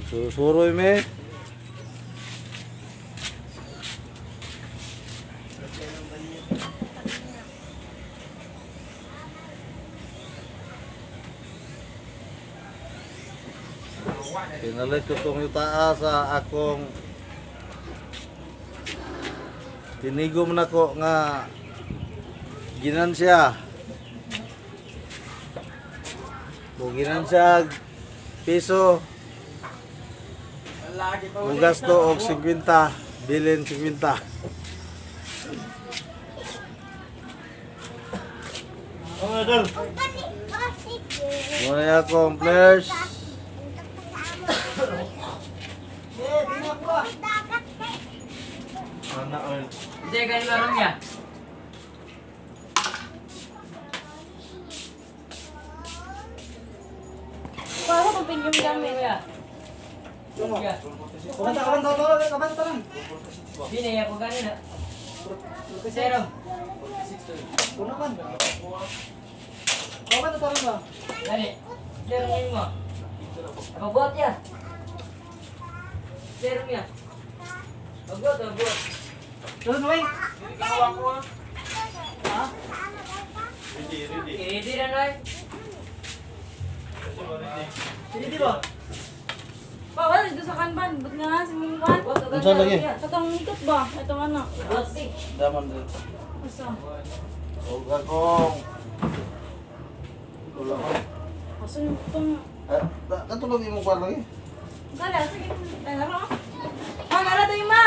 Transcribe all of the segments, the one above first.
Magsusuroy me. Pinalit ko itong yutaa sa akong tinigom na ko nga ginansya. Kung ginansya piso kung gasto og 50 bilin 50. Muna akong players. Hindi, ganun lang niya. Para kung pinjam gamit. Sini ako ganun. Zero. Dali. Zero ngayon mo. Magbuhat ya. Zero niya. Magbuhat. Ha? Ready na, Noy? Hindi ba? Pa, wala dito sa kanban. Ba't nga si Mungkan? Saan lagi? Itong ikot ba? Itong ano? Daman din. Asa? Huwag akong Asa yung itong... katulog yung kwan lagi. Gala, sige. Ay, laro. Ah, gala tayo, ma!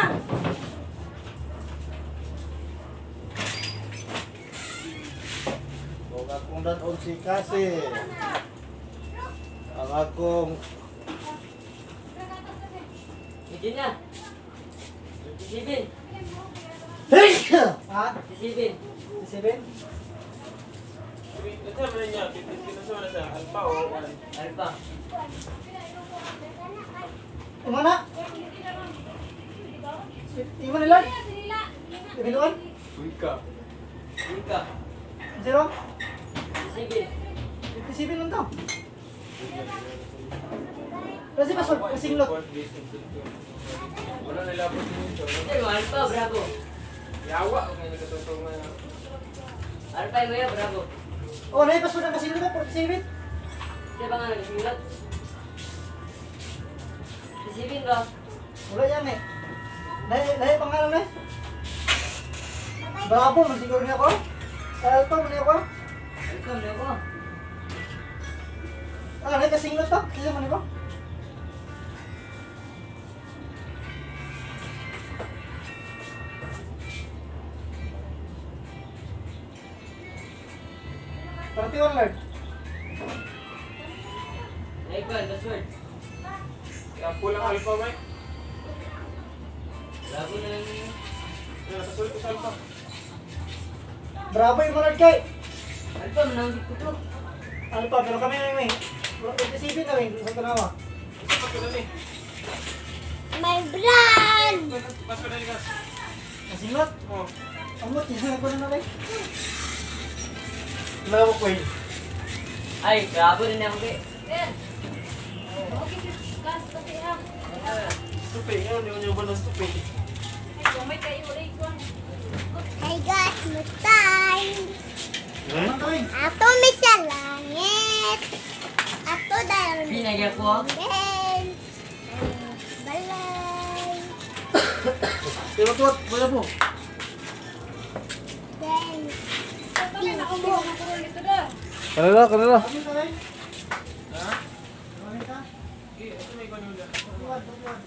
Huwag akong danon si kasi ang akong Hindi na. Sisibin. Ha? Sisibin. 7? Alpa. Imana? Imana lang? Ibiluan? Ika. 0? Sisibin. 57 lang daw. Kasi pasok, kasinglot. Hindi mo, alpa, bravo. Alpa mo yan, bravo. Oh, naipasok ng kasinglot ba? 47? Hindi ba nga nagsimulat? Sisibin ka. Wala yan eh. Nahi pangalan eh. Bravo, masiguro niya ako. Alpha, man niya ako. Alpa, mo ako. Nahi kasinglot to. Kisa man ako. Partiwan Lord. Naikwan, password. Pulang alpha, Mike. Bravo na lang. Nasulit ko sa alpha. Bravo yung Lord kay. Alpa, mananggit ko to. Alpha, pero kami na yung 57 na rin sa tanawa. Isa pa ko na ni. My brand! Pasko na ni Gas. Kasinglot. Oh. Amot, yan ko na rin. Lawak ko eh. Ay, bravo rin ako kay. Stupe, yun yung ba ng stupe? Hey guys, matay! Ano to eh? Ato may sa langit! Ato dahil Pinagyan ko. Ben! Balay! Pero tuwat, wala po. Ben! Kanila. Ano to eh? Ha? Ano ka? Okay, ito may iwan yung dyan. Tuwan, tuwan.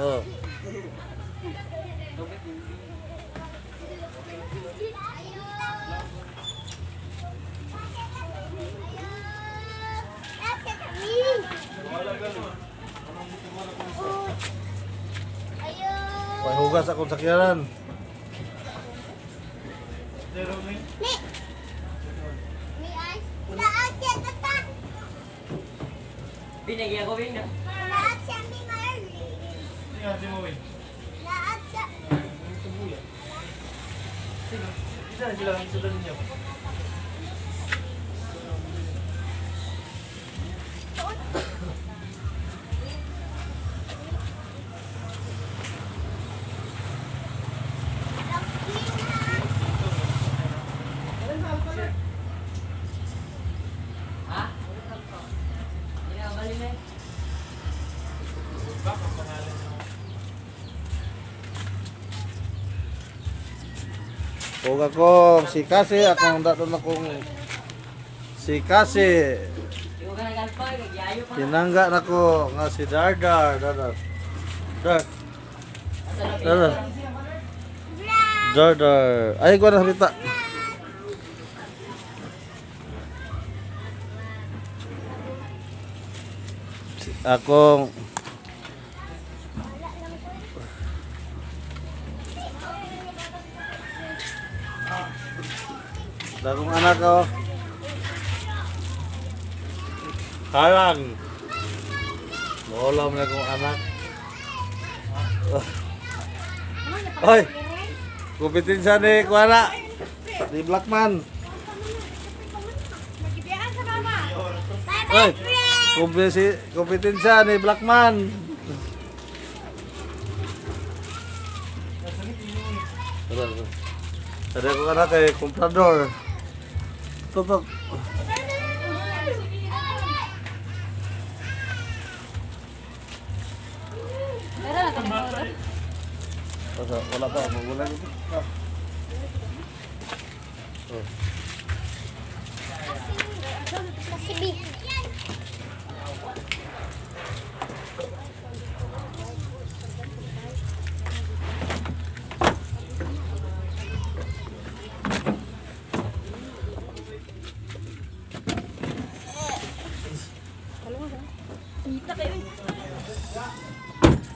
Oh. Hugas akong sakyanan. Pero may. Ni. Ni ay. Lahat siya tata. Binigyan ko rin na. Lahat siya ni Marley. Hindi nga, si Mawin. Lahat siya. Sa buya. Sino? Isa na sila ang sudan niyo. Ha? Hindi na bali na. Bak ang pangalan niyo. Huwag ako si Kasi, akong daton akong si Kasi. Ikaw ka nagalpay, yayo pa. Tinangga na ko nga si Dardar. Dardar. Dar. Asa na Dardar. Brad. Dardar. Ay, ko na salita. Akong dagong anak ko. Harang. Wala mo na akong anak. Oy, kupitin siya ni Kuana. Di Blackman. Magibiyaan sa mama. Oy, kupitin siya ni Blackman. Ada ko anak kay komprador. Tutok. Wala pa, magulang ito. Oh. Kasi B.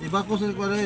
Iba ko sa Kuana.